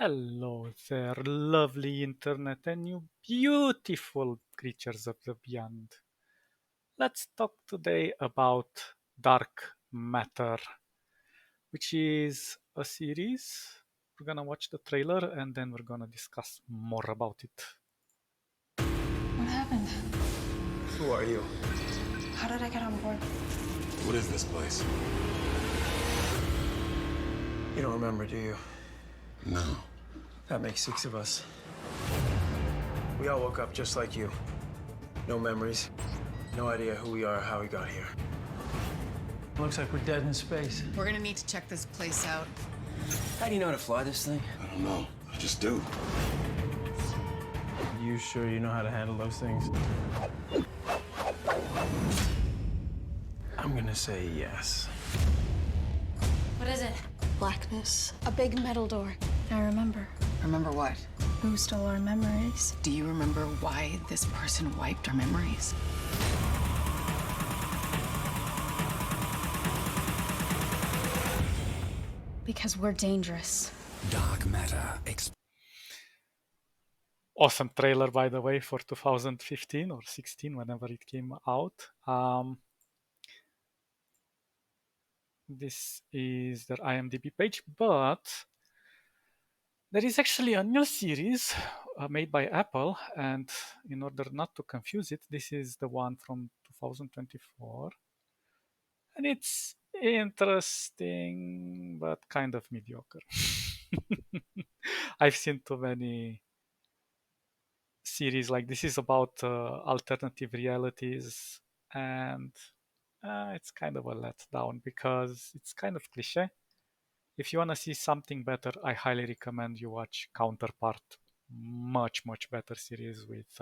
Hello there, lovely internet and you beautiful creatures of the beyond. Let's talk today about Dark Matter, which is a series. We're gonna watch the trailer and then we're gonna discuss more about it. What happened? Who are you? How did I get on board? What is this place? You don't remember, do you? No. That makes 6 of us. We all woke up just like you. No memories. No idea who we are or how we got here. Looks like we're dead in space. We're gonna need to check this place out. How do you know how to fly this thing? I don't know. I just do. You sure you know how to handle those things? I'm gonna say yes. What is it? Blackness. A big metal door. I remember. Remember what? Who stole our memories? Do you remember why this person wiped our memories? Because we're dangerous. Dark matter. Awesome trailer, by the way, for 2015 or 16, whenever it came out. This is their IMDb page, but there is actually a new series made by Apple, and in order not to confuse it, this is the one from 2024. And it's interesting, but kind of mediocre. I've seen too many series like this is about alternative realities, and it's kind of a letdown because it's kind of cliche. If you want to see something better, I highly recommend you watch Counterpart. Much better series with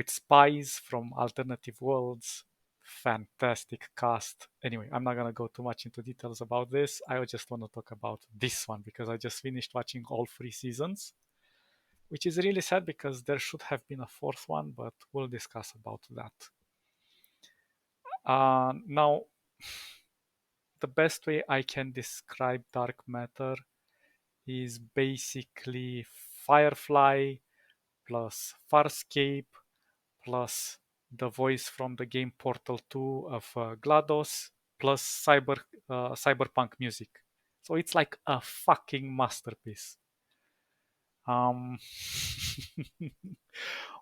spies from alternative worlds. Fantastic cast. Anyway, I'm not gonna go too much into details about this. I just want to talk about this one because I just finished watching all 3 seasons, which is really sad because there should have been a fourth one, but we'll discuss about that. Now, the best way I can describe Dark Matter is basically Firefly plus Farscape plus the voice from the game Portal 2 of GLaDOS plus cyberpunk music. So it's like a fucking masterpiece. Um,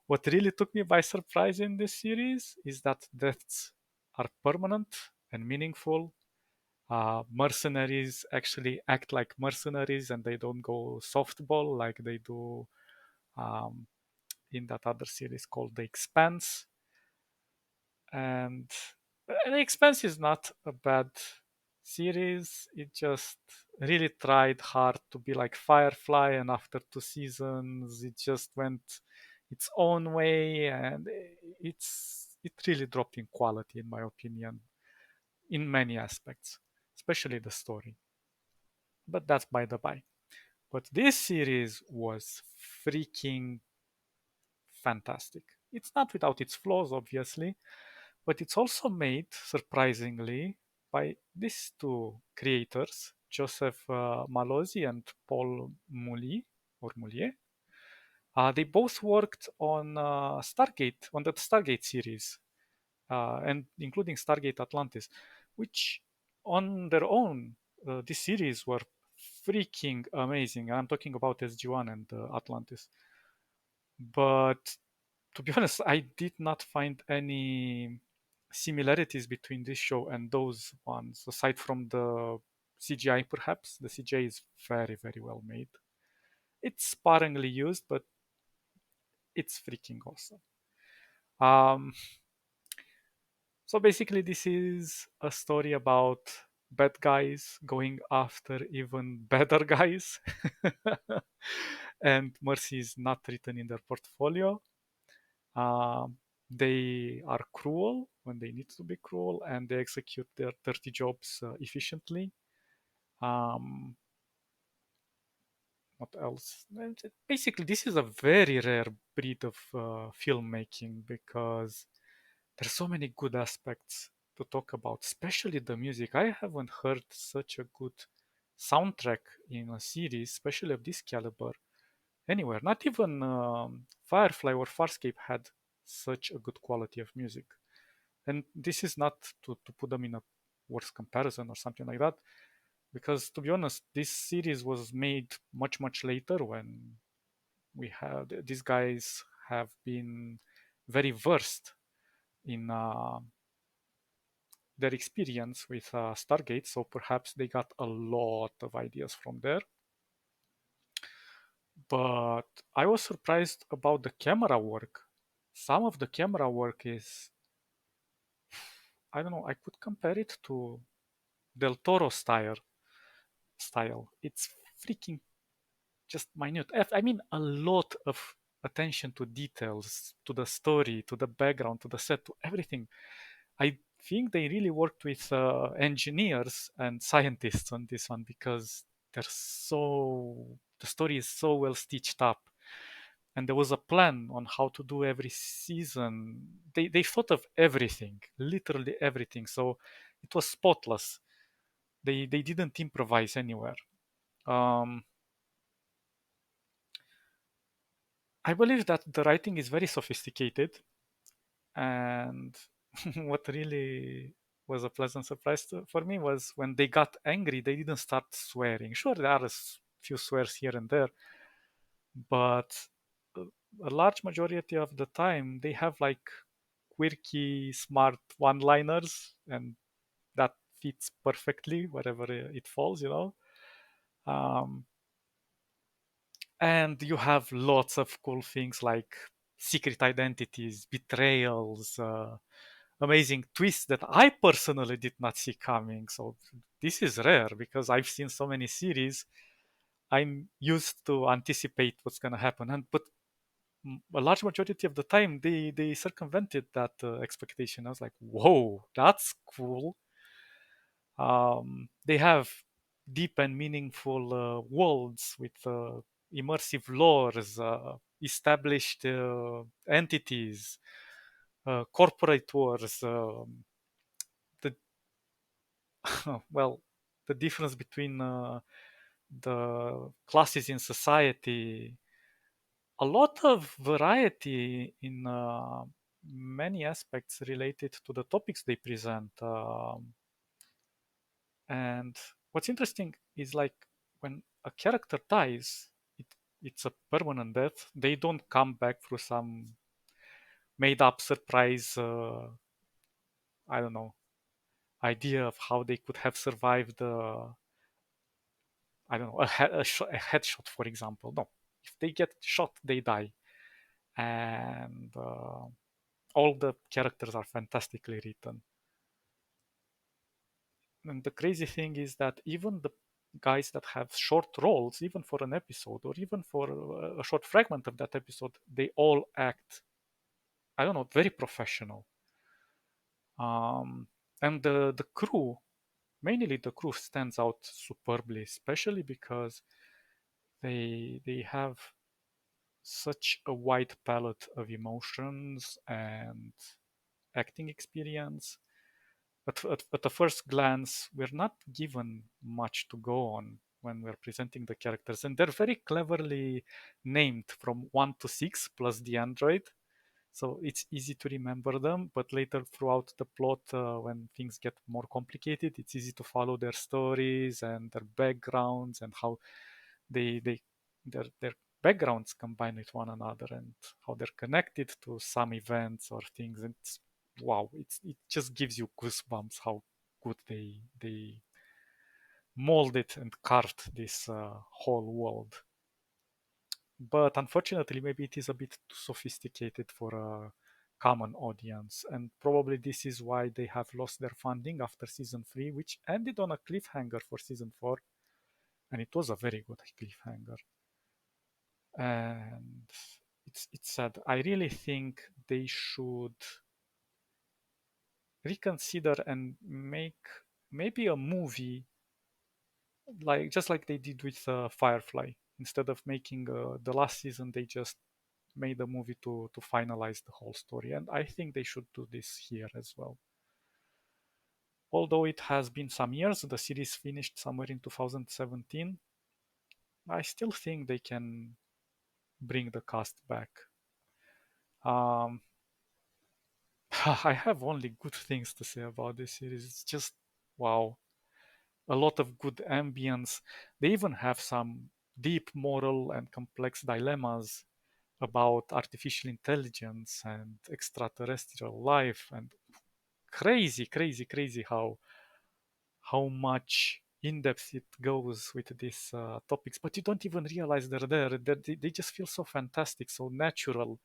what really took me by surprise in this series is that deaths are permanent and meaningful. Mercenaries actually act like mercenaries and they don't go softball like they do um, in that other series called The Expanse. And The Expanse is not a bad series. It just really tried hard to be like Firefly, and after 2 seasons, it just went its own way, and it really dropped in quality, in my opinion, in many aspects, especially the story. But that's by the by. But this series was freaking fantastic. It's not without its flaws, obviously, but it's also made, surprisingly, by these two creators, Joseph Malozzi and Paul Moulier, or Moulier. They both worked on Stargate, on the Stargate series, and including Stargate Atlantis, which on their own, these series were freaking amazing. I'm talking about SG1 and Atlantis. But to be honest, I did not find any similarities between this show and those ones, aside from the CGI, perhaps. The CGI is very well made. It's sparingly used, but it's freaking awesome. Um, so basically, this is a story about bad guys going after even better guys. And mercy is not written in their portfolio. Um, they are cruel when they need to be cruel, and they execute their dirty jobs efficiently. Um, what else? Basically, this is a very rare breed of filmmaking because there's so many good aspects to talk about, especially the music. I haven't heard such a good soundtrack in a series, especially of this caliber, anywhere. Not even Firefly or Farscape had such a good quality of music. And this is not to put them in a worse comparison or something like that, because to be honest, this series was made much later when we had these guys have been very versed in their experience with Stargate, so perhaps they got a lot of ideas from there. But I was surprised about the camera work. Some of the camera work is, I don't know, I could compare it to Del Toro style. It's freaking just minute. I mean, a lot of attention to details, to the story, to the background, to the set, to everything. I think they really worked with engineers and scientists on this one because the story is so well stitched up. And there was a plan on how to do every season. They thought of everything, literally everything. So it was spotless. They didn't improvise anywhere. Um, I believe that the writing is very sophisticated, and what really was a pleasant surprise for me was when they got angry, they didn't start swearing. Sure, there are a few swears here and there, but a a large majority of the time they have like quirky, smart one-liners, and that fits perfectly wherever it falls. Um, and you have lots of cool things like secret identities, betrayals, amazing twists that I personally did not see coming. So this is rare because I've seen so many series. I'm used to anticipate what's going to happen, and but a large majority of the time they circumvented that expectation. I was like, whoa, that's cool. They have deep and meaningful worlds with immersive lores, established entities, corporate wars. The well, the difference between the classes in society, a lot of variety in many aspects related to the topics they present. And what's interesting is like when a character dies, it's a permanent death. They don't come back through some made up surprise, I don't know, idea of how they could have survived, I don't know, a headshot, for example. No, if they get shot, they die. And all the characters are fantastically written. And the crazy thing is that even the guys that have short roles, even for an episode or even for a short fragment of that episode, they all act, I don't know, very professional. And the crew, mainly the crew, stands out superbly, especially because they have such a wide palette of emotions and acting experience. At the first glance, we're not given much to go on when we're presenting the characters, and they're very cleverly named from 1 to 6 plus the android. So it's easy to remember them, but later throughout the plot, when things get more complicated, it's easy to follow their stories and their backgrounds and how they their backgrounds combine with one another and how they're connected to some events or things. And it's, wow, it just gives you goosebumps how good they molded and carved this whole world. But unfortunately, maybe it is a bit too sophisticated for a common audience, and probably this is why they have lost their funding after season 3, which ended on a cliffhanger for season 4, and it was a very good cliffhanger. And it's sad. I really think they should reconsider and make maybe a movie, like just like they did with Firefly. Instead of making the last season, they just made a movie to finalize the whole story. And I think they should do this here as well. although it has been some years, the series finished somewhere in 2017. I still think they can bring the cast back. Um, I have only good things to say about this series. It's just wow, a lot of good ambience. They even have some deep moral and complex dilemmas about artificial intelligence and extraterrestrial life, and crazy, crazy, crazy how much in depth it goes with these topics. But you don't even realize they're there. They just feel so fantastic, so natural,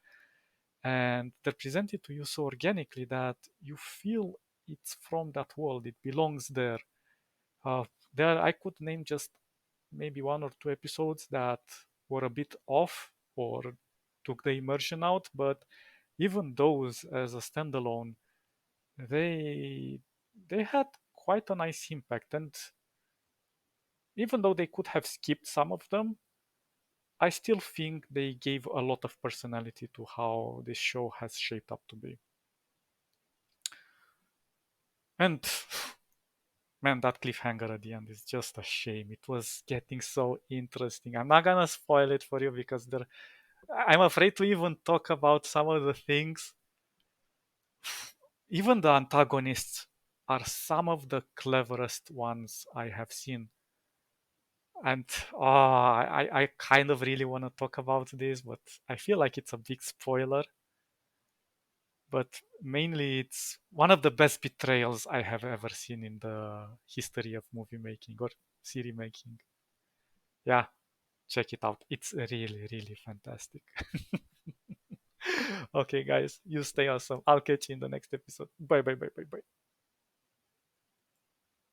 and they're presented to you so organically that you feel it's from that world. It belongs there. Uh, there, I could name just maybe one or two episodes that were a bit off or took the immersion out, but even those as a standalone, they they had quite a nice impact. And even though they could have skipped some of them, I still think they gave a lot of personality to how this show has shaped up to be. And man, that cliffhanger at the end is just a shame. It was getting so interesting. I'm not gonna spoil it for you because I'm afraid to even talk about some of the things. Even the antagonists are some of the cleverest ones I have seen. And I kind of really want to talk about this, but I feel like it's a big spoiler. But mainly, it's one of the best betrayals I have ever seen in the history of movie making or series making. Yeah, check it out. It's really, really fantastic. Okay, guys, you stay awesome. I'll catch you in the next episode. Bye, bye, bye, bye, bye.